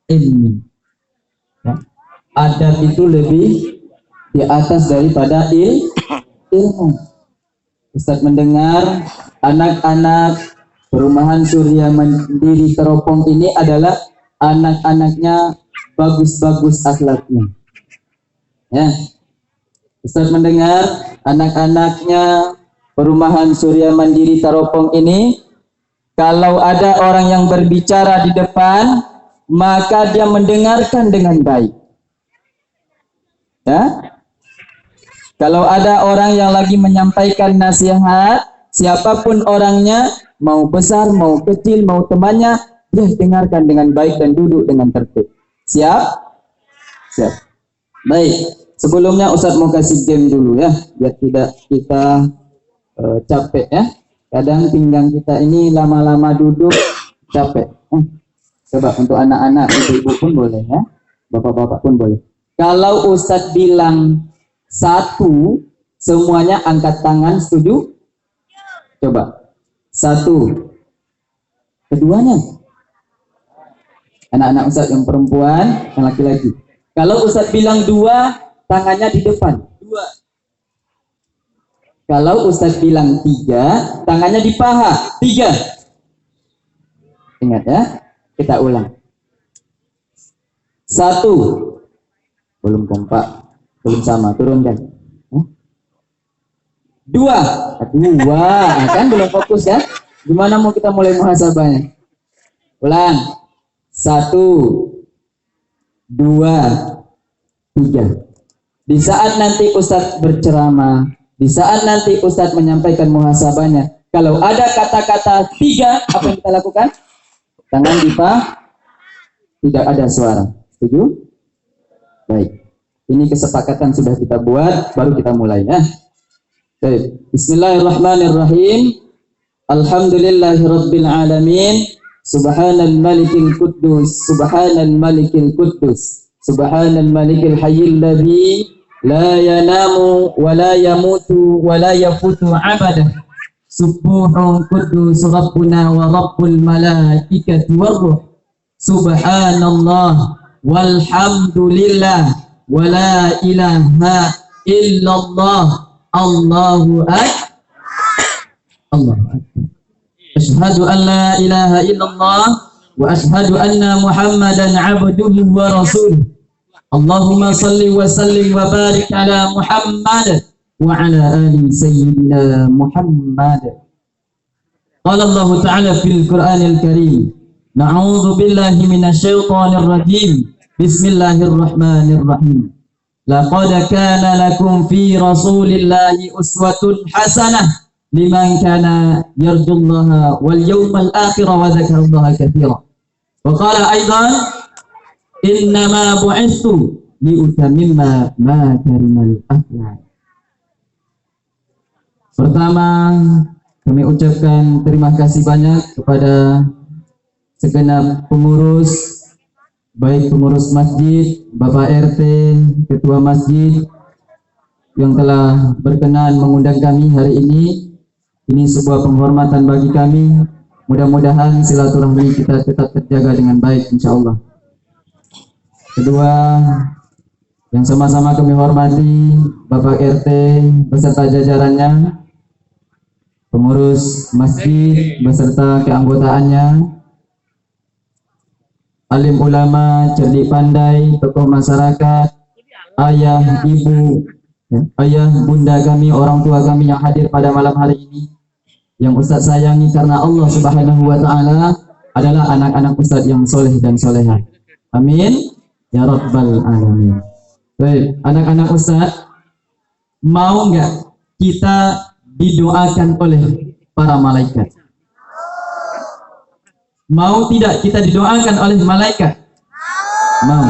ilmi. Ya. Adab itu lebih di atas daripada ilmu. Ustaz mendengar anak-anak perumahan Surya Mandiri Teropong ini adalah anak-anaknya bagus-bagus akhlaknya. Ya. Ustaz mendengar anak-anaknya perumahan Surya Mandiri Teropong ini, kalau ada orang yang berbicara di depan, maka dia mendengarkan dengan baik. Ya. Kalau ada orang yang lagi menyampaikan nasihat, siapapun orangnya, mau besar, mau kecil, mau temannya, dia dengarkan dengan baik dan duduk dengan tertib. Siap? Siap. Baik, sebelumnya Ustaz mau kasih game dulu ya, biar tidak kita capek ya. Kadang pinggang kita ini lama-lama duduk capek. Coba untuk anak-anak, ibu-ibu pun boleh ya, bapak-bapak pun boleh. Kalau Ustaz bilang 1, semuanya angkat tangan, setuju? Coba 1. Keduanya anak-anak Ustaz yang perempuan, yang laki-laki. Kalau Ustaz bilang 2, tangannya di depan. 2. Kalau Ustaz bilang 3, tangannya di paha. 3. Ingat ya, kita ulang. 1. Belum kompak, belum sama, turunkan. 2. Kan belum fokus ya. Gimana mau kita mulai muhasabahnya? Ulang. 1, 2, 3. Di saat nanti Ustadz berceramah, di saat nanti Ustadz menyampaikan muhasabahnya, kalau ada kata-kata 3, apa yang kita lakukan? Tangan di paha, tidak ada suara. Setuju? Baik. Ini kesepakatan sudah kita buat, baru kita mulai ya. Baik. Bismillahirrahmanirrahim. Alhamdulillahirabbil alamin. Subhanal malikil quddus, subhanal malikil quddus, subhanal malikil hayyil ladzi la yanamu wa la yamutu wa la yafutu abada. Subuhun quddus rabbuna wa rabbul malaikati war-ruh. Subhanallah walhamdulillah wa la ilaha illallah. Allahu akbar. Allahu akbar. Asyhadu an la ilaha illallah wa asyhadu anna Muhammadan abduhu wa rasuluh. Allahumma salli wa sallim wa barik ala Muhammad wa ala ali sayyidina Muhammad. Qala Allah ta'ala fil Qur'anil Karim, na'udzu billahi minasyaitonir rajim. Bismillahirrahmanirrahim. Laqad kana lakum fi rasulillahi uswatun hasanah liman kana yarjullaha wal yawmal akhir wa dzakarallaha katsira. Wa qala aidan innama bu'itsu liutamimma makarimal akhlaq. Pertama, kami ucapkan terima kasih banyak kepada segenap pengurus, baik pengurus masjid, Bapak RT, Ketua Masjid yang telah berkenan mengundang kami hari ini. Ini sebuah penghormatan bagi kami. Mudah-mudahan silaturahmi kita tetap terjaga dengan baik, insya Allah. Kedua, yang sama-sama kami hormati Bapak RT beserta jajarannya, pengurus masjid beserta keanggotaannya, alim ulama, cerdik pandai, tokoh masyarakat, ayah, ibu, ayah, bunda kami, orang tua kami yang hadir pada malam hari ini, yang Ustaz sayangi karena Allah Subhanahu wa ta'ala adalah anak-anak Ustaz yang soleh dan soleha. Amin ya rabbal alamin. Baik, anak-anak Ustaz, mau nggak kita didoakan oleh para malaikat? Mau tidak kita didoakan oleh malaikat? Mau.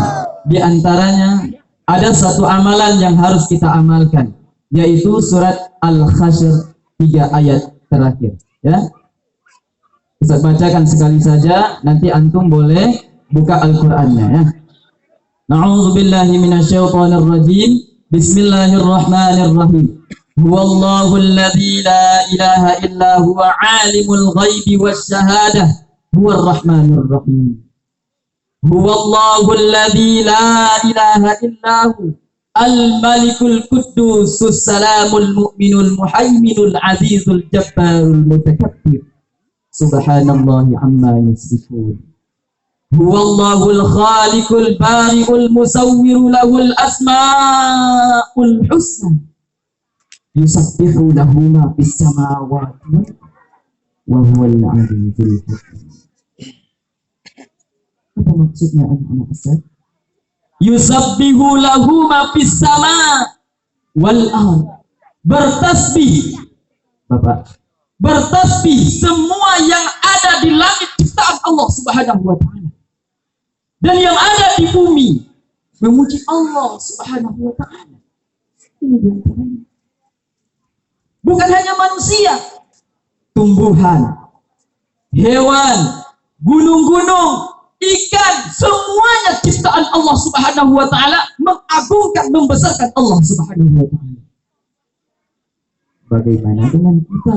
Di antaranya ada satu amalan yang harus kita amalkan, yaitu surat Al-Hasyr 3 ayat terakhir ya. Ustaz bacakan sekali saja, nanti antum boleh buka Al-Qur'annya ya. Na'udzu billahi minasyaitonir rajim. Bismillahirrahmanirrahim. Huwallahu alladzi la ilaha illa huwa 'alimul ghaibi wasyahadah huwar rahmanur rahim. Huwallahu alladzi la ilaha illahu al-malikul quddus salamul mu'minul muhaiminul azizul jabbarul mutakabbir. Subhanallahi amma yasifun. Huwallahul khaliqul bari'ul musawwiru lahul asmaul husna. Yusabbihu lahu ma fis samawati wa huwal azizul hakim. Apa maksudnya anak-anak Ustaz? Yusabbihu lahu ma fis sama wal ard. Bertasbih. Bapak, bertasbih semua yang ada di langit ciptaan Allah Subhanahu wa taala. Dan yang ada di bumi memuji Allah Subhanahu wa taala. Ini diantaranya. Bukan hanya manusia, tumbuhan, hewan, gunung-gunung, ikan, semuanya ciptaan Allah Subhanahu wa taala, mengagungkan, membesarkan Allah Subhanahu wa taala. Bagaimana dengan kita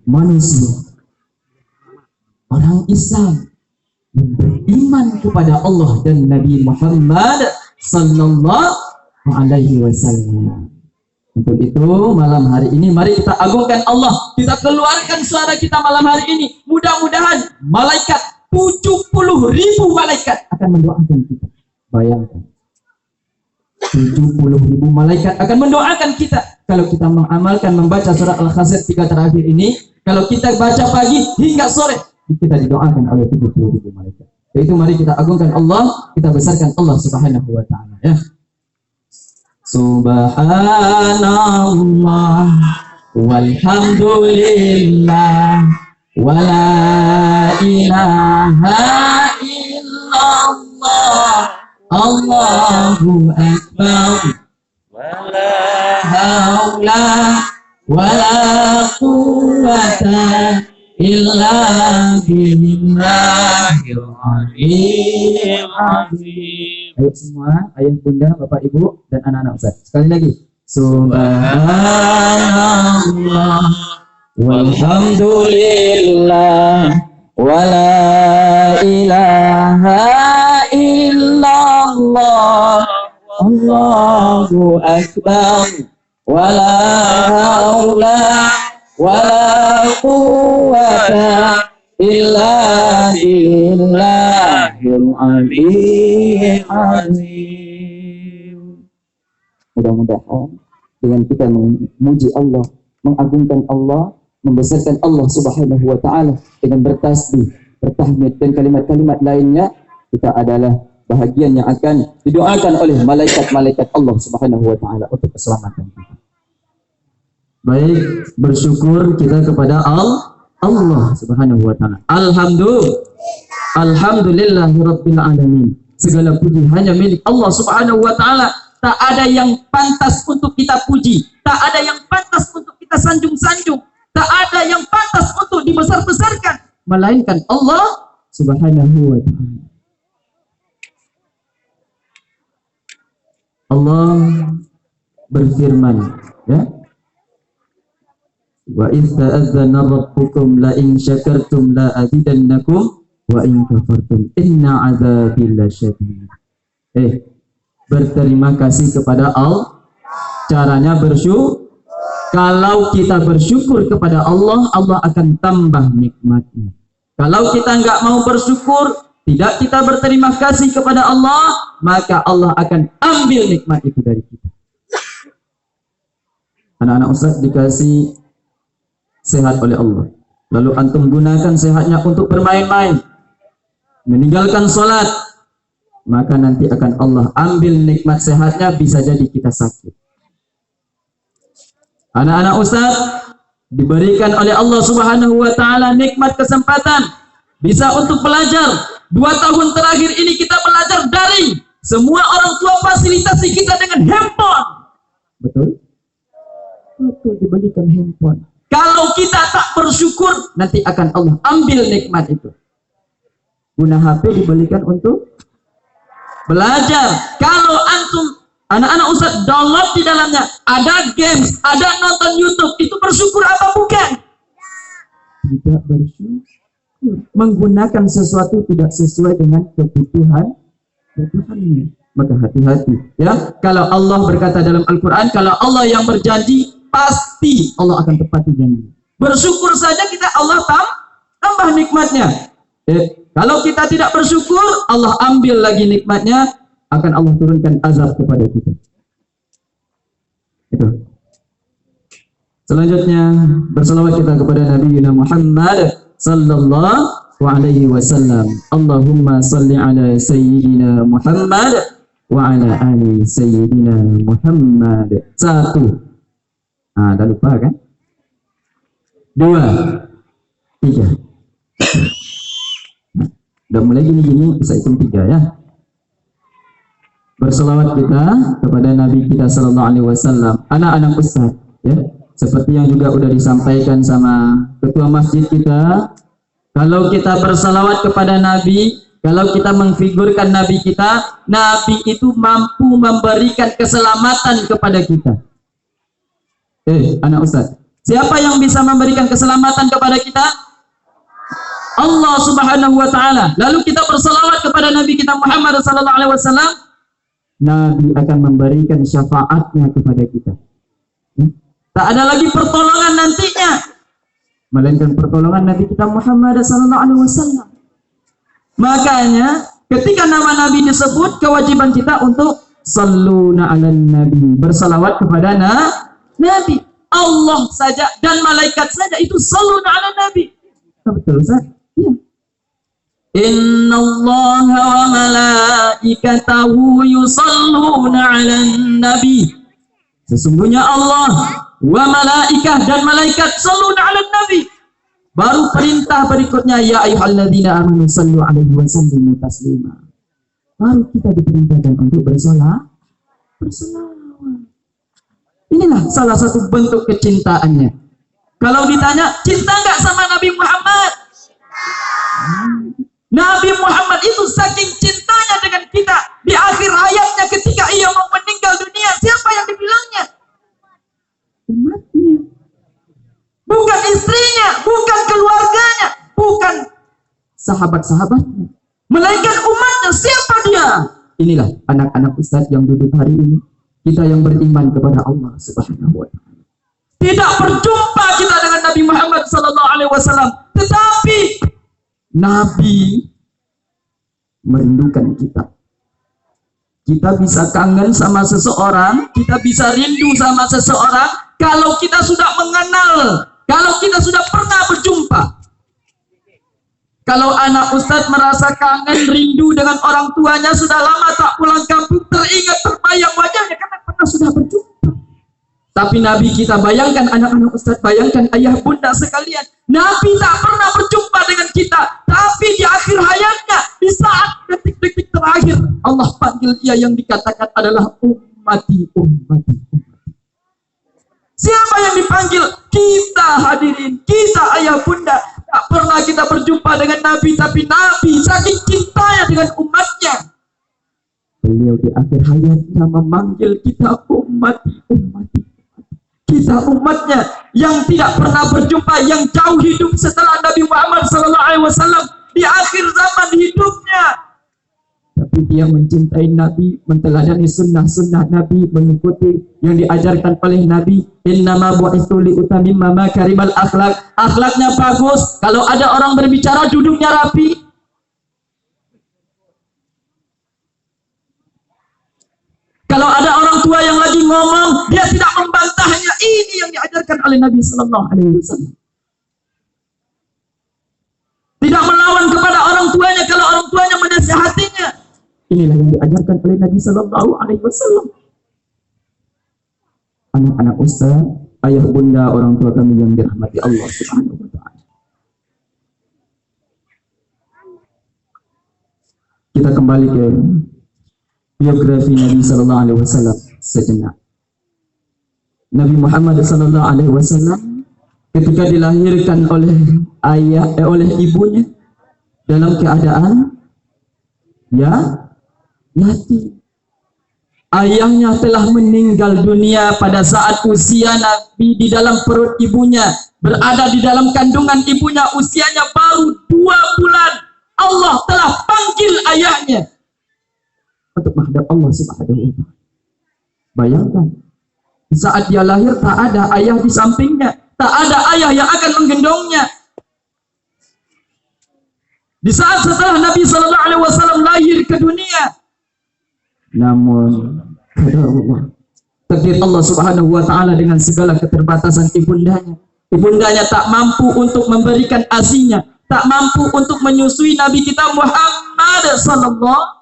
manusia, orang Islam yang beriman kepada Allah dan Nabi Muhammad sallallahu alaihi wasallam? Untuk itu malam hari ini mari kita agungkan Allah, kita keluarkan suara kita malam hari ini. Mudah-mudahan malaikat 70.000 malaikat akan mendoakan kita. Bayangkan, 70.000 malaikat akan mendoakan kita kalau kita mengamalkan membaca surat Al-Khasir 3 terakhir ini. Kalau kita baca pagi hingga sore, kita didoakan oleh 70.000 malaikat. Yaitu mari kita agungkan Allah, kita besarkan Allah Subhanahu wa taala ya. Subhanallah walhamdulillah wala ilaha illallah Allahu akbar wala haula wala quwwata illa billahil aliyyil azim. Ayo semua, ayah bunda, bapak ibu, dan anak-anak Ustaz. Sekali lagi. Subhanallah walhamdulillah wala ilaha illallah Allahu akbar wala haula wala quwwata illa billahil aliyyil azim. Mudah-mudahan dengan kita memuji Allah, mengagungkan Allah, membesarkan Allah Subhanahu wa taala dengan bertasbih, bertahmid dan kalimat-kalimat lainnya, kita adalah bahagian yang akan didoakan oleh malaikat-malaikat Allah Subhanahu wa taala untuk keselamatan kita. Baik, bersyukur kita kepada Allah Subhanahu wa taala. Alhamdulillahirabbil alamin. Segala puji hanya milik Allah Subhanahu wa taala. Tak ada yang pantas untuk kita puji, tak ada yang pantas untuk kita sanjung-sanjung, tak ada yang pantas untuk dibesar-besarkan melainkan Allah Subhanahu wa taala. Allah berfirman, ya. Wa idz ta'adzana rabbukum la in syakartum la azidannakum wa in kafartum inna 'adzabi lasyadid. Berterima kasih kepada Allah. Caranya bersyukur. Kalau kita bersyukur kepada Allah, Allah akan tambah nikmatnya. Kalau kita nggak mau bersyukur, tidak kita berterima kasih kepada Allah, maka Allah akan ambil nikmat itu dari kita. Anak-anak Ustaz dikasih sehat oleh Allah, lalu antum gunakan sehatnya untuk bermain-main, meninggalkan sholat, maka nanti akan Allah ambil nikmat sehatnya, bisa jadi kita sakit. Anak-anak Ustaz diberikan oleh Allah Subhanahu wa taala nikmat kesempatan bisa untuk belajar. 2 tahun terakhir ini kita belajar daring. Semua orang tua fasilitasi kita dengan handphone. Betul? Betul, diberikan handphone. Kalau kita tak bersyukur, nanti akan Allah ambil nikmat itu. Guna HP diberikan untuk belajar. Kalau antum anak-anak Ustaz download di dalamnya ada games, ada nonton YouTube, itu bersyukur apa bukan? Tidak bersyukur. menggunakan sesuatu tidak sesuai dengan kebutuhannya. Maka hati-hati ya. Kalau Allah berkata dalam Al-Quran, kalau Allah yang berjanji, pasti Allah akan tepati janji. Bersyukur saja kita, Allah tambah nikmatnya. Kalau kita tidak bersyukur, Allah ambil lagi nikmatnya, akan Allah turunkan azab kepada kita. Itu. Selanjutnya bersalawat kita kepada Nabi Muhammad sallallahu alaihi wasallam. Allahumma salli ala sayyidina Muhammad wa ala ali sayyidina Muhammad. 1. Dah lupa kan? 2, 3. Udah mulai gini-gini, saya hitung 3 ya. Berselawat kita kepada Nabi kita sallallahu alaihi wasallam. Anak-anak ustaz ya, seperti yang juga udah disampaikan sama ketua masjid kita, kalau kita berselawat kepada Nabi, kalau kita mengfigurkan Nabi kita, Nabi itu mampu memberikan keselamatan kepada kita. Anak ustaz, siapa yang bisa memberikan keselamatan kepada kita? Allah Subhanahu wa ta'ala. Lalu kita berselawat kepada Nabi kita Muhammad sallallahu alaihi wasallam, Nabi akan memberikan syafaatnya kepada kita. Tak ada lagi pertolongan nantinya, melainkan pertolongan Nabi kita Muhammad sallallahu alaihi wasallam. Makanya ketika nama Nabi disebut, kewajiban kita untuk salluna 'alan nabi, bersalawat kepada Nabi. Allah saja dan malaikat saja itu salluna 'alan nabi. Betul Ustaz? Iya. Innallaha wa malaikatahu yusalluna 'alan nabi. Sesungguhnya Allah wa malaikah dan malaikat salluna 'alan nabi. Baru perintah berikutnya, ya ayyuhalladzina amanu sallu 'alaihi wa sallimu taslima. Baru kita diperintahkan untuk bersalawat. Inilah salah satu bentuk kecintaannya. Kalau ditanya, cinta enggak sama Nabi Muhammad? Nabi Muhammad itu saking cintanya dengan kita, di akhir hayatnya ketika ia mau meninggal dunia, siapa yang dibilangnya? Umatnya. Bukan istrinya, bukan keluarganya, bukan sahabat-sahabatnya, melainkan umatnya. Siapa dia? Inilah anak-anak ustaz yang duduk hari ini, kita yang beriman kepada Allah Subhanahu wa ta'ala. Tidak berjumpa kita dengan Nabi Muhammad sallallahu alaihi wasallam, tetapi Nabi merindukan kita. Kita bisa kangen sama seseorang, kita bisa rindu sama seseorang kalau kita sudah mengenal, kalau kita sudah pernah berjumpa. Kalau anak ustadz merasa kangen, rindu dengan orang tuanya, sudah lama tak pulang kampung, teringat terbayang wajahnya karena pernah sudah berjumpa. Tapi Nabi kita, bayangkan anak-anak ustadz, bayangkan ayah bunda sekalian, Nabi tak pernah berjumpa dengan kita, tapi di akhir hayatnya, di saat detik-detik terakhir, Allah panggil dia yang dikatakan adalah ummati, ummati, ummati. Siapa yang dipanggil? Kita hadirin, kita ayah bunda. Tak pernah kita berjumpa dengan Nabi, tapi Nabi saking cintanya dengan umatnya, beliau di akhir hayatnya memanggil kita ummati, ummati. Kita umatnya yang tidak pernah berjumpa, yang jauh hidup setelah Nabi Muhammad SAW di akhir zaman hidupnya. Tapi dia mencintai Nabi, menteladani sunnah-sunnah Nabi, mengikuti yang diajarkan oleh Nabi. Innama bu'itsu liutammima makarimal akhlak. Akhlaknya bagus. Kalau ada orang berbicara, duduknya rapi. Kalau ada orang tua yang lagi ngomong, dia tidak membantahnya. Ini yang diajarkan oleh Nabi Sallallahu Alaihi Wasallam. Tidak melawan kepada orang tuanya kalau orang tuanya menasihatinya. Inilah yang diajarkan oleh Nabi Sallallahu Alaihi Wasallam. Anak-anak ustaz, ayah bunda, orang tua kami yang dirahmati Allah Subhanahu Wa Taala. Kita kembali ke biografi Nabi Sallallahu Alaihi Wasallam sejenak. Nabi Muhammad Sallallahu Alaihi Wasallam ketika dilahirkan oleh oleh ibunya dalam keadaan yatim. Ayahnya telah meninggal dunia pada saat usia Nabi di dalam perut ibunya, berada di dalam kandungan ibunya, usianya baru bulan Allah telah panggil ayahnya untuk menghadap Allah Subhanahu wa Ta'ala. Bayangkan, di saat dia lahir tak ada ayah di sampingnya, tak ada ayah yang akan menggendongnya. Di saat setelah Nabi Sallallahu Alaihi Wasallam lahir ke dunia, namun takdir Allah Subhanahu wa Ta'ala dengan segala keterbatasan ibundanya tak mampu untuk memberikan ASI-nya, tak mampu untuk menyusui Nabi kita Muhammad Sallallahu.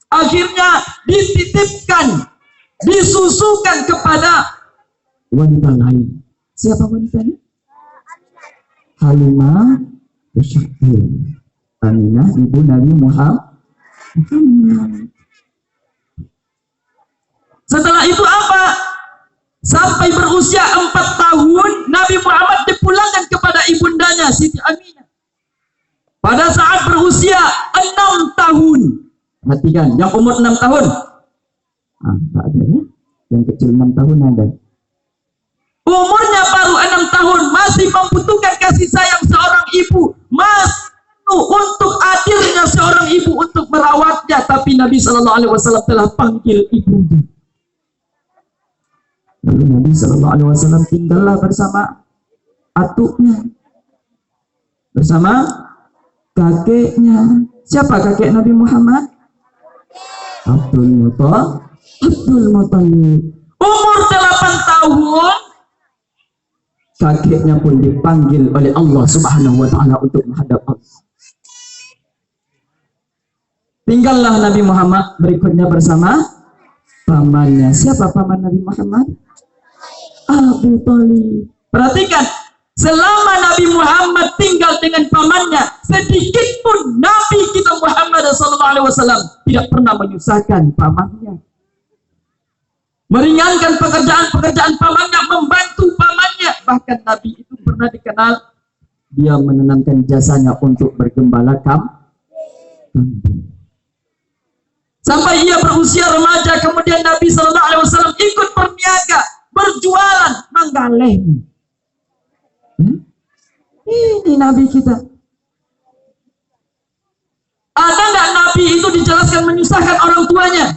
Akhirnya dititipkan, disusukan kepada wanita lain. Siapa wanitanya? Halimah Syakir, Aminah ibu Nabi Muhammad. Setelah itu apa? Sampai berusia 4 tahun Nabi Muhammad dipulangkan kepada ibundanya Siti Aminah. Pada saat berusia 6 tahun, perhatikan, yang umur 6 tahun tak ada ya, yang kecil 6 tahun ada. Umurnya baru 6 tahun, masih membutuhkan kasih sayang seorang ibu, masih untuk hadirnya seorang ibu untuk merawatnya. Tapi Nabi Sallallahu Alaihi Wasallam telah panggil ibunya. Lalu Nabi Sallallahu Alaihi Wasallam tinggallah bersama atuknya, bersama kakeknya. Siapa kakek Nabi Muhammad? Abdul Muttalib. Umur 8 tahun, kakeknya pun dipanggil oleh Allah Subhanahu wa Ta'ala untuk menghadap Allah. Tinggallah Nabi Muhammad berikutnya bersama pamannya. Siapa paman Nabi Muhammad? Abu Thalib. Perhatikan, selama Nabi Muhammad tinggal dengan pamannya, sedikit pun Nabi kita Muhammad SAW tidak pernah menyusahkan pamannya, meringankan pekerjaan-pekerjaan pamannya, membantu pamannya. Bahkan Nabi itu pernah dikenal dia menenangkan jasanya untuk bergembala kambing. Sampai ia berusia remaja, kemudian Nabi SAW ikut berniaga, berjualan manggaleng. Ini Nabi kita. Ada nggak Nabi itu dijelaskan menyusahkan orang tuanya?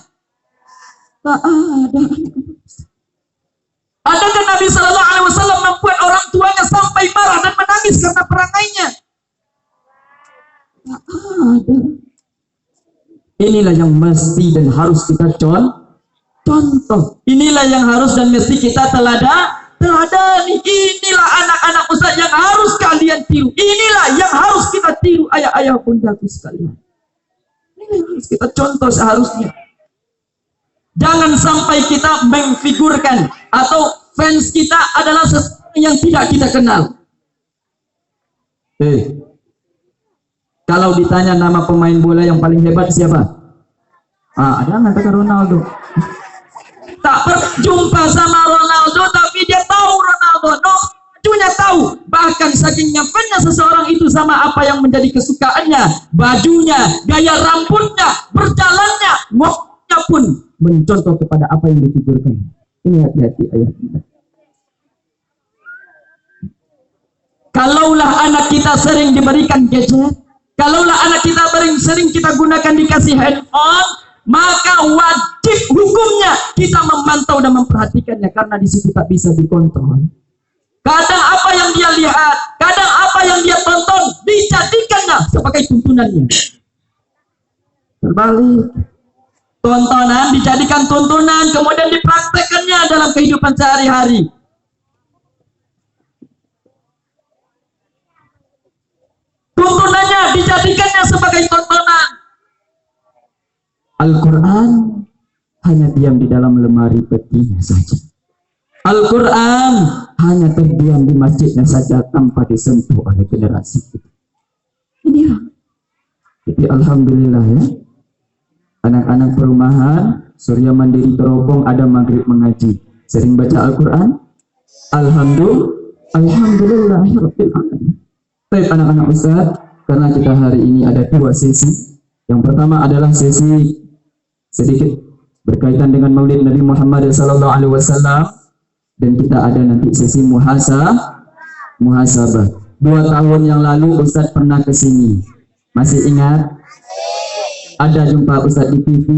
Tak ada. Adakah Nabi Sallallahu Alaihi Wasallam membuat orang tuanya sampai marah dan menangis karena perangainya? Tak ada. Inilah yang mesti dan harus kita contoh. Inilah yang harus dan mesti kita teladani. Inilah anak-anak Ustaz yang harus kalian tiru. Inilah yang harus kita tiru, ayah-ayah bundaku sekalian. Ini yang harus kita contoh seharusnya. Jangan sampai kita mengfigurkan atau fans kita adalah sesuatu yang tidak kita kenal. Kalau ditanya nama pemain bola yang paling hebat siapa? Ada mengatakan Ronaldo. Tak berjumpa sama Ronaldo, tapi dia tahu Ronaldo. Bajunya tahu. Bahkan saking nyamannya seseorang itu sama apa yang menjadi kesukaannya, bajunya, gaya rambutnya, berjalannya, ngomongnya pun mencontoh kepada apa yang difigurkan. Ini hati-hati ayah kita. Kalaulah anak kita sering diberikan gadget, kalaulah anak kita sering kita gunakan dikasih handphone, maka wajib hukumnya kita memantau dan memperhatikannya, karena di situ tak bisa dikontrol. Kadang apa yang dia lihat, kadang apa yang dia tonton dijadikannya sebagai tuntunannya. Terbalik. Tontonan dijadikan tuntunan, kemudian dipraktekannya dalam kehidupan sehari-hari. Tuntunannya dijadikannya sebagai tontonan. Al-Quran hanya diam di dalam lemari petinya saja. Al-Quran hanya terdiam di masjidnya saja tanpa disentuh oleh generasi kita. Inilah. Jadi alhamdulillah ya, anak-anak perumahan Surya Mandiri Teropong ada maghrib mengaji, sering baca Al-Quran. Alhamdulillah. Baik anak-anak Ustaz, karena kita hari ini ada 2 sesi. Yang pertama adalah sesi sedikit berkaitan dengan Maulid Nabi Muhammad SAW, dan kita ada nanti sesi muhasabah. 2 tahun yang lalu Ustadz pernah ke sini. Masih ingat? Ada jumpa Ustadz di TV.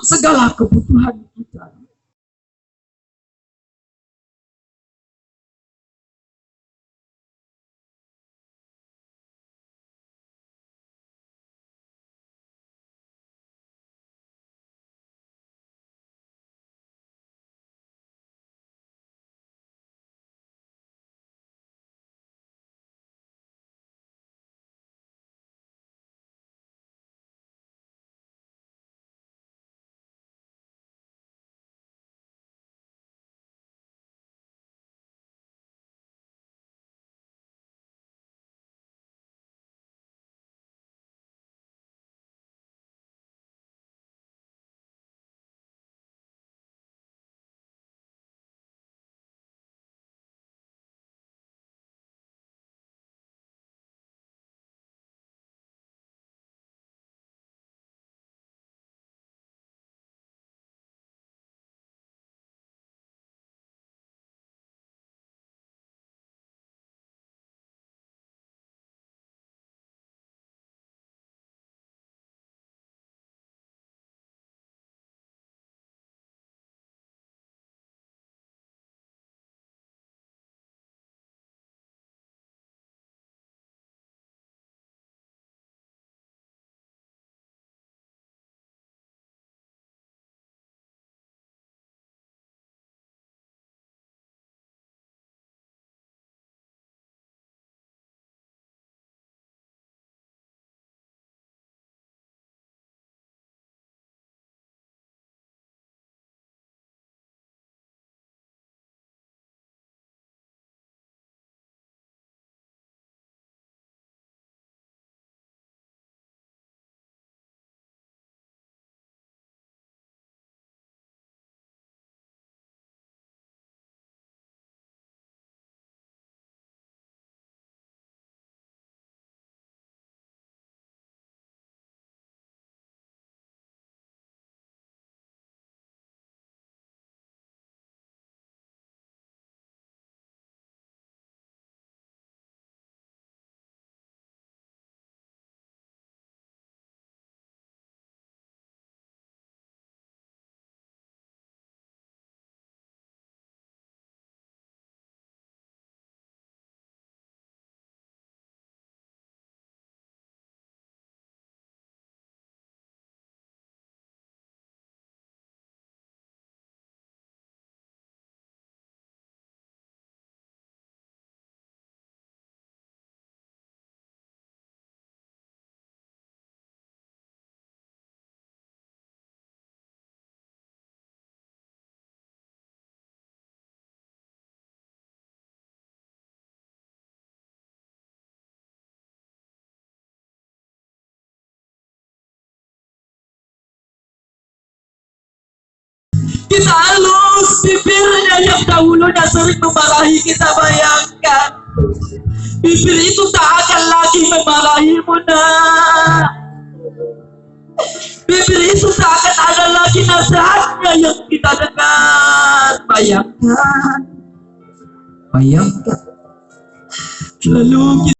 segala kebutuhan kita. Kita halus bibirnya yang dahulunya sering memarahi kita, bayangkan bibir itu tak akan lagi memarahimu, nak. Bibir itu tak akan ada lagi nasihatnya yang kita dengar. Bayangkan, bayangkan. Lalu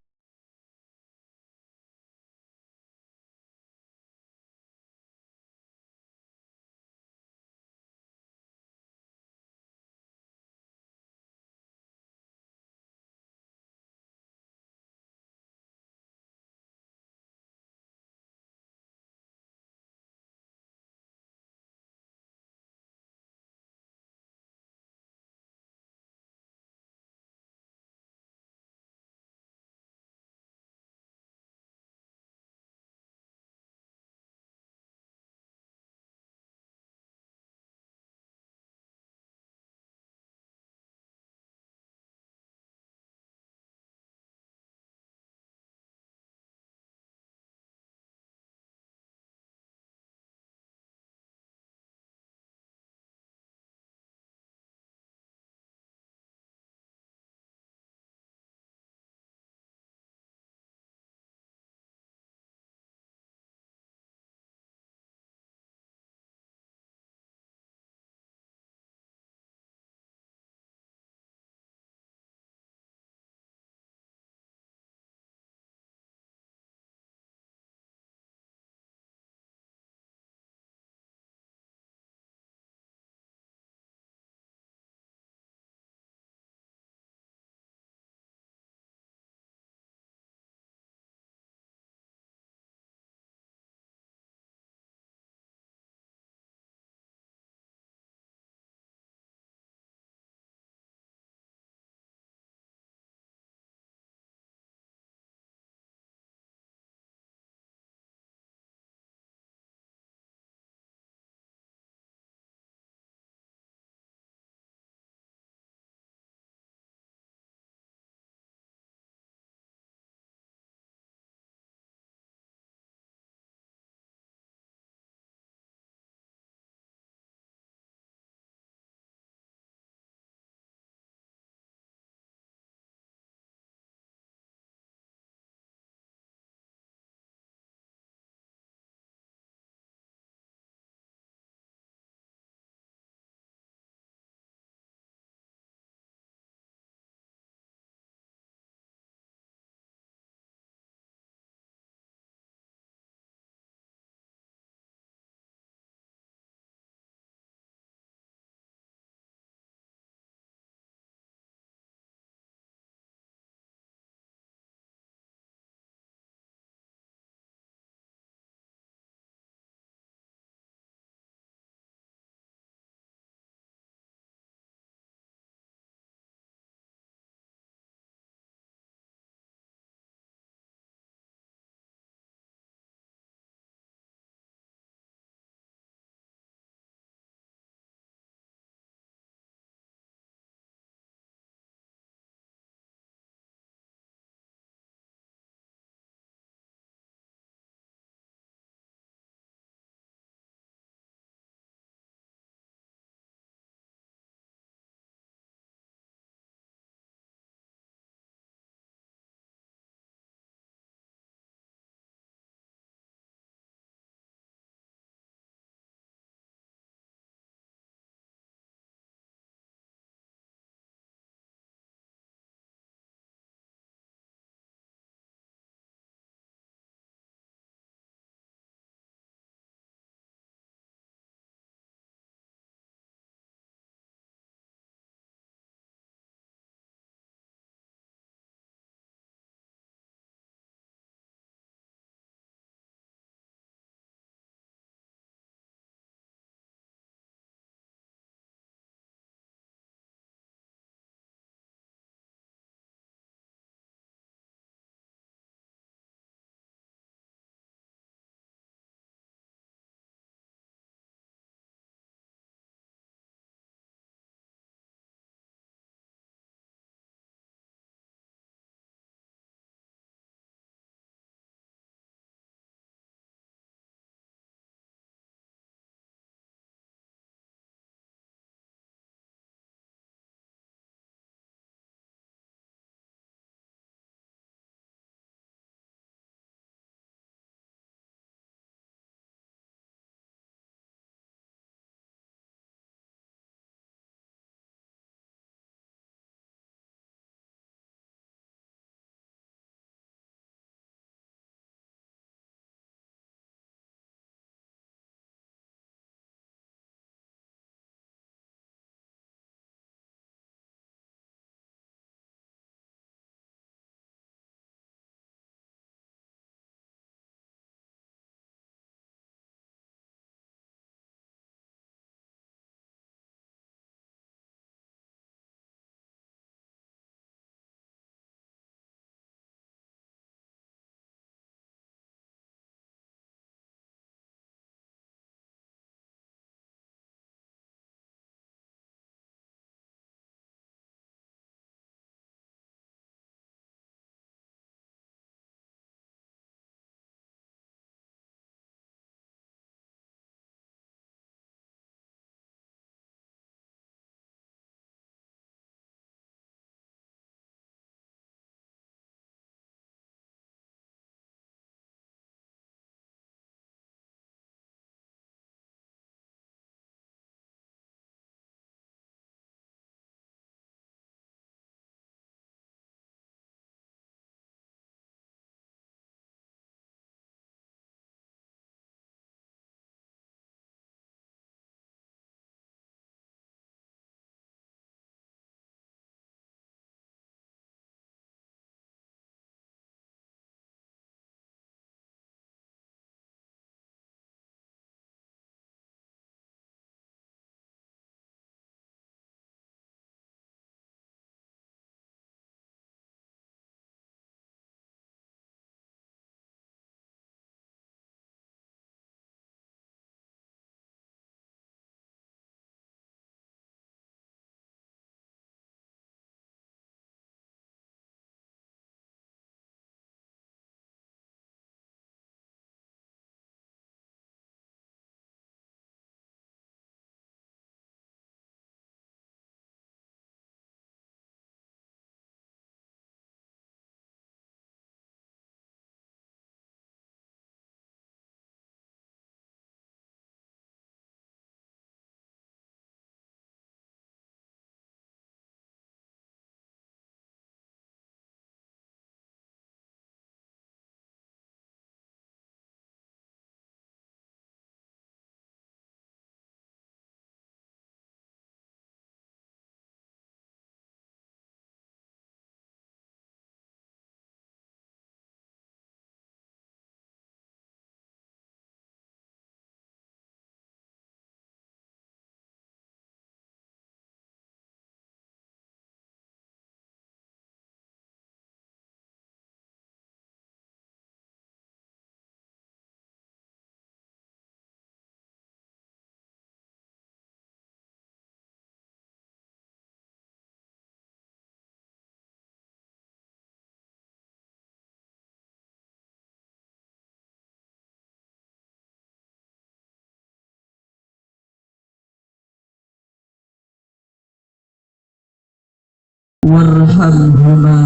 warhamhuma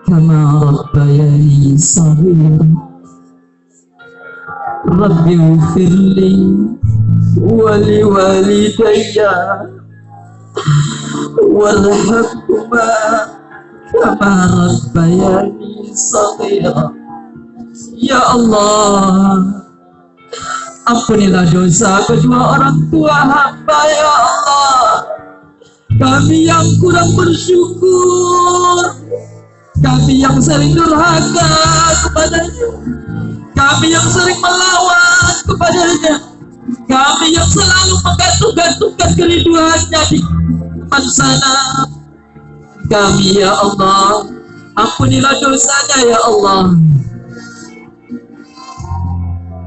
kama rabbayani shaghira. Rabbi ighfirli wa liwalidayya warhamhuma kama rabbayani shaghira. Ya Allah, ampunilah dosa kedua orang tua hamba ya Allah. Kami yang kurang bersyukur, kami yang sering durhaka kepadanya, kami yang sering melawan kepadanya, kami yang selalu menggantungkan kerinduannya di teman sana. Kami ya Allah, ampunilah dosanya ya Allah.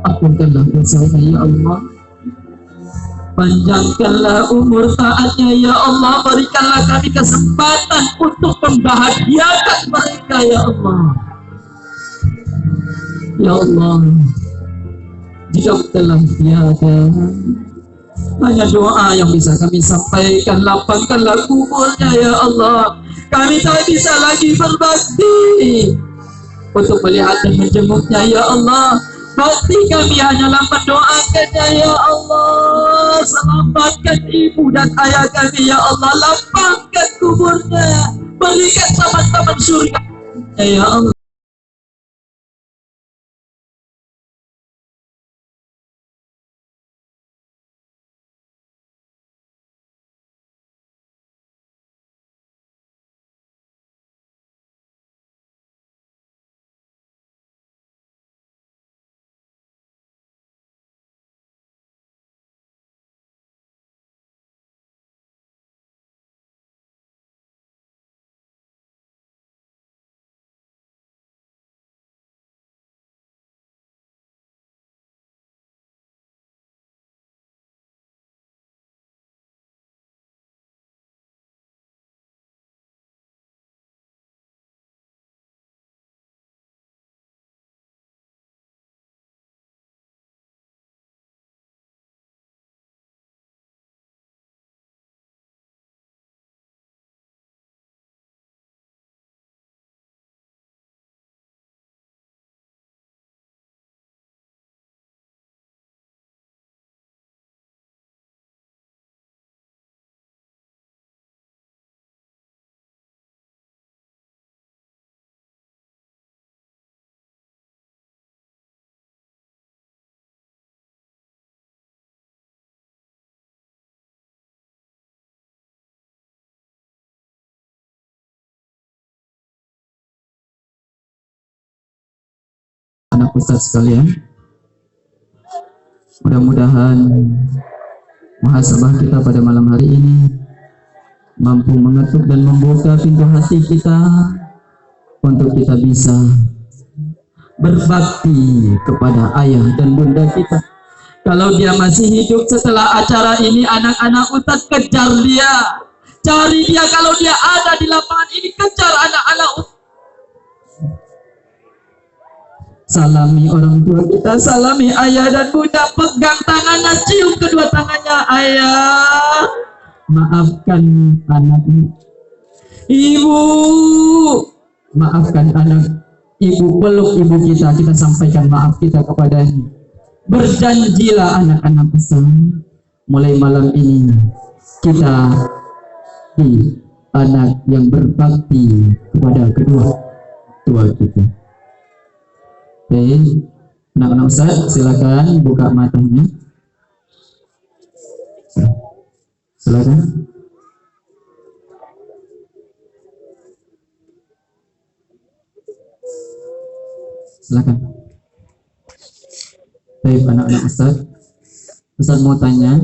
Ampunkanlah dosanya ya Allah. Panjangkanlah umur taatnya ya Allah. Berikanlah kami kesempatan untuk membahagiakan mereka ya Allah. Ya Allah, jika telah tiada, hanya doa yang bisa kami sampaikan. Lapangkanlah kuburnya ya Allah. Kami tak bisa lagi berbakti untuk melihat dan menjenguknya ya Allah. Bakti kami hanyalah mendoakannya ya Allah. Selamatkan ibu dan ayah kami ya Allah. Lapangkan kuburnya, berikan taman-taman surga ya Allah. Anak Ustaz sekalian, mudah-mudahan muhasabah kita pada malam hari ini mampu mengetuk dan membuka pintu hati kita untuk kita bisa berbakti kepada ayah dan bunda kita. Kalau dia masih hidup setelah acara ini, anak-anak Ustaz kejar dia, cari dia. Kalau dia ada di lapangan ini, kejar anak-anak Ustaz. Salami orang tua kita, salami ayah dan bunda, pegang tangannya, cium kedua tangannya. Ayah, maafkan anaknya. Ibu, maafkan anak. Ibu, peluk ibu kita, kita sampaikan maaf kita kepadanya. Berjanjilah anak-anak besar, mulai malam ini kita di anak yang berbakti kepada kedua tua kita. Oke, anak-anak Ustaz, silakan buka matanya. Silakan. Silakan. Baik, anak-anak Ustaz. Ustaz mau tanya,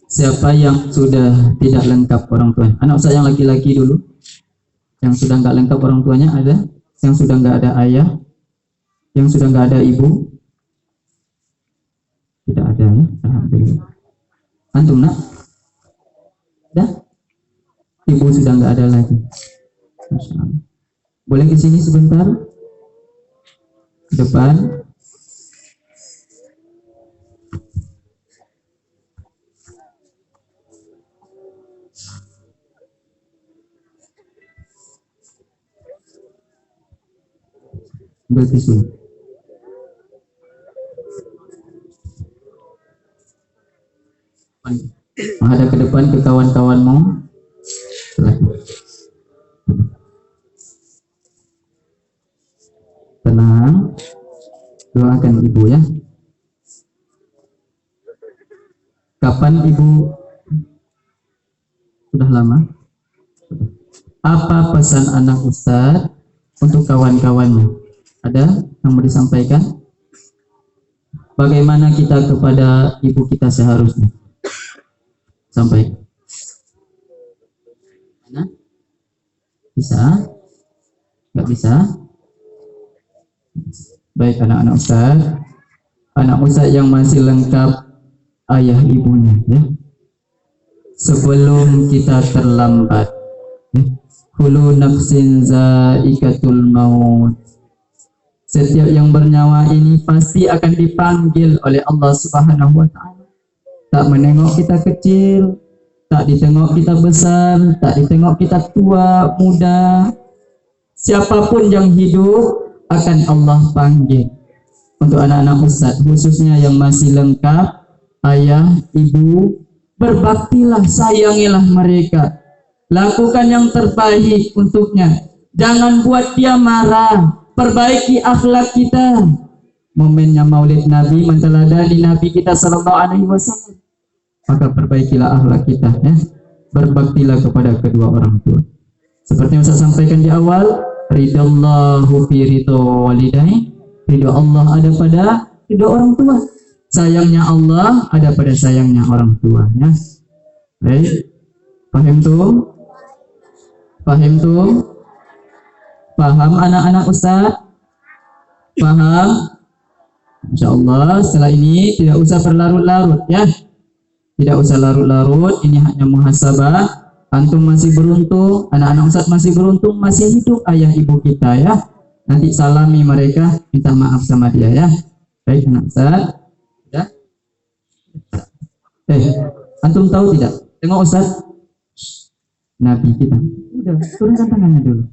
siapa yang sudah tidak lengkap orang tua? Anak Ustaz yang laki-laki dulu. Yang sudah nggak lengkap orang tuanya ada? Yang sudah nggak ada ayah? Yang sudah nggak ada ibu? Tidak ada ya? Alhamdulillah. Antum nak? Dah? Ibu sudah nggak ada lagi. Masya Allah. Boleh ke sini sebentar? Ke depan. Ambil tisu. Menghadap ke depan ke kawan-kawanmu. Tenang. Doakan ibu ya. Kapan ibu? Sudah lama? Apa pesan anak Ustadz untuk kawan-kawannya? Ada yang mau disampaikan? Bagaimana kita kepada ibu kita seharusnya? Sampai. Mana? Bisa? Nggak bisa? Baik anak-anak Ustadz. Anak Ustadz yang masih lengkap ayah ibunya ya. Sebelum kita terlambat ya. Kullu nafsin zaikatul maut. Setiap yang bernyawa ini pasti akan dipanggil oleh Allah Subhanahu wa taala. Tak menengok kita kecil, tak ditengok kita besar, tak ditengok kita tua, muda. Siapapun yang hidup akan Allah panggil. Untuk anak-anak Ustadz khususnya yang masih lengkap ayah, ibu, berbaktilah, sayangilah mereka. Lakukan yang terbaik untuknya. Jangan buat dia marah. Perbaiki akhlak kita. Momennya Maulid Nabi, menteladani Nabi kita sallallahu alaihi wasallam. Maka perbaikilah akhlak kita ya. Berbaktilah kepada kedua orang tua. Seperti yang saya sampaikan di awal, ridallahu fi ridho walidain. Ridho Allah ada pada ridho orang tua. Sayangnya Allah ada pada sayangnya orang tua ya. Baik. Paham tuh? Paham tuh? Paham anak-anak Ustaz? Paham? InsyaAllah setelah ini tidak usah berlarut-larut ya. Tidak usah larut-larut, ini hanya muhasabah. Antum masih beruntung, anak-anak Ustaz masih beruntung, masih hidup ayah ibu kita ya. Nanti salami mereka, minta maaf sama dia ya. Baik anak Ustaz. Ya. Antum tahu tidak? Tengok Ustaz. Nabi kita. Udah, turunkan tangannya dulu.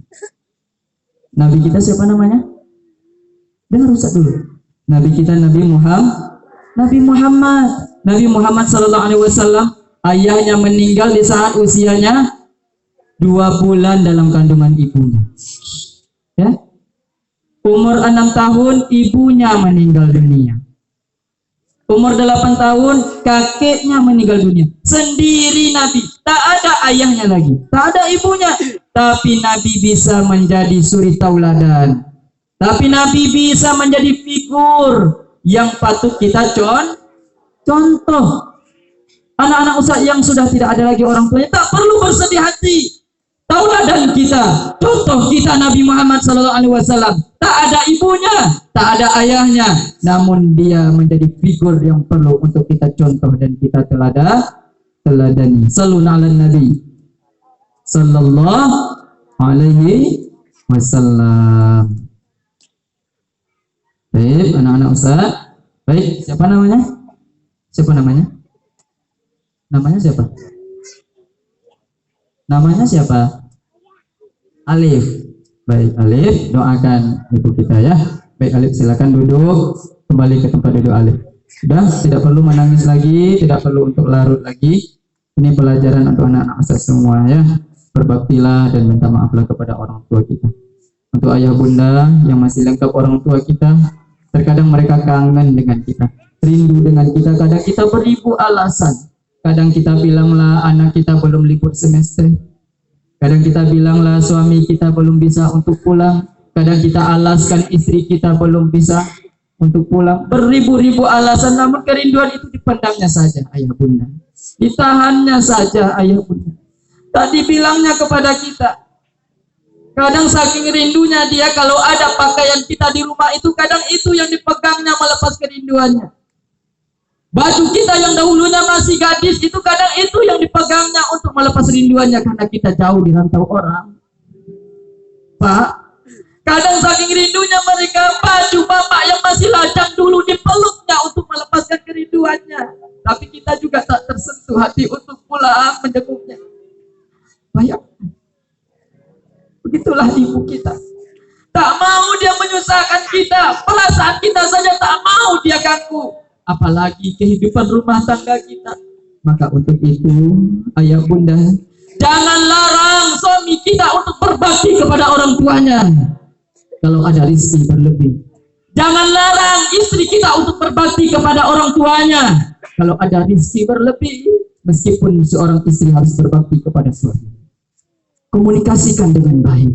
Nabi kita siapa namanya? Dengar Ustaz dulu. Nabi kita Nabi Muhammad sallallahu alaihi wasallam, ayahnya meninggal di saat usianya 2 bulan dalam kandungan ibunya. Ya. Umur 6 tahun ibunya meninggal dunia. Umur 8 tahun kakeknya meninggal dunia. Sendiri Nabi, tak ada ayahnya lagi, tak ada ibunya. Tapi Nabi bisa menjadi suri tauladan. Tapi Nabi bisa menjadi figur yang patut kita contoh. Anak-anak Ustaz yang sudah tidak ada lagi orang tuanya tak perlu bersedih hati. Tauladan kita, contoh kita Nabi Muhammad SAW. Tak ada ibunya, tak ada ayahnya, namun dia menjadi figur yang perlu untuk kita contoh dan kita teladani. Sallallahu ala Nabi sallallahu alaihi wasallam. Baik, anak-anak Ustaz. Baik, siapa namanya? Siapa namanya? Namanya siapa? Namanya siapa? Alif. Baik, Alif, doakan ibu kita ya. Baik, Alif, silakan duduk. Kembali ke tempat duduk Alif. Sudah, tidak perlu menangis lagi, tidak perlu untuk larut lagi. Ini pelajaran untuk anak-anak Ustaz semua ya. Berbaktilah dan minta maaflah kepada orang tua kita. Untuk ayah bunda yang masih lengkap orang tua kita, terkadang mereka kangen dengan kita, rindu dengan kita. Kadang kita beribu alasan. Kadang kita bilanglah anak kita belum libur semester. Kadang kita bilanglah suami kita belum bisa untuk pulang. Kadang kita alaskan istri kita belum bisa untuk pulang. Beribu-ribu alasan, namun kerinduan itu dipendamnya saja ayah bunda. Ditahannya saja ayah bunda. Tadi bilangnya kepada kita. Kadang saking rindunya dia, kalau ada pakaian kita di rumah itu, kadang itu yang dipegangnya melepas kerinduannya. Baju kita yang dahulunya masih gadis, itu kadang itu yang dipegangnya untuk melepas rinduannya karena kita jauh di rantau orang. Pak, kadang saking rindunya mereka, baju bapak yang masih lajang dulu dipeluknya untuk melepaskan kerinduannya. Tapi kita juga tak tersentuh hati untuk pulang menjenguknya. Bayangkan. Begitulah ibu kita. Tak mau dia menyusahkan kita, perasaan kita saja tak mau dia ganggu, apalagi kehidupan rumah tangga kita. Maka untuk itu, ayah bunda, jangan larang suami kita untuk berbakti kepada orang tuanya kalau ada rezeki berlebih. Jangan larang istri kita untuk berbakti kepada orang tuanya kalau ada rezeki berlebih. Meskipun seorang istri harus berbakti kepada suami, komunikasikan dengan baik.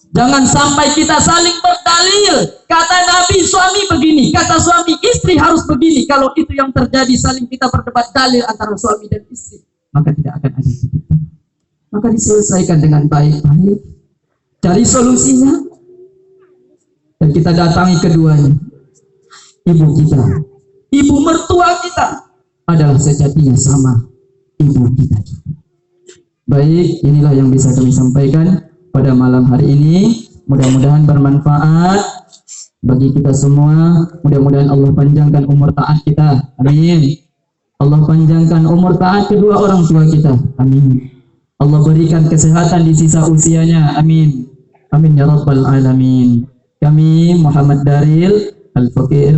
Jangan sampai kita saling berdalil. Kata Nabi suami begini, kata suami istri harus begini. Kalau itu yang terjadi, saling kita berdebat dalil antara suami dan istri, maka tidak akan ada hidup. Maka diselesaikan dengan baik-baik, cari solusinya, dan kita datangi keduanya. Ibu kita, ibu mertua kita adalah sejatinya sama ibu kita juga. Baik, inilah yang bisa kami sampaikan pada malam hari ini. Mudah-mudahan bermanfaat bagi kita semua. Mudah-mudahan Allah panjangkan umur taat kita. Amin. Allah panjangkan umur taat kedua orang tua kita. Amin. Allah berikan kesehatan di sisa usianya. Amin. Amin ya rabbal alamin. Kami Muhammad Daril Al-Fakir,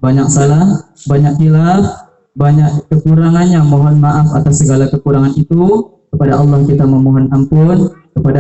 banyak salah, banyak khilaf, banyak kekurangannya. Mohon maaf atas segala kekurangan itu. Kepada Allah kita memohon ampun. Kepada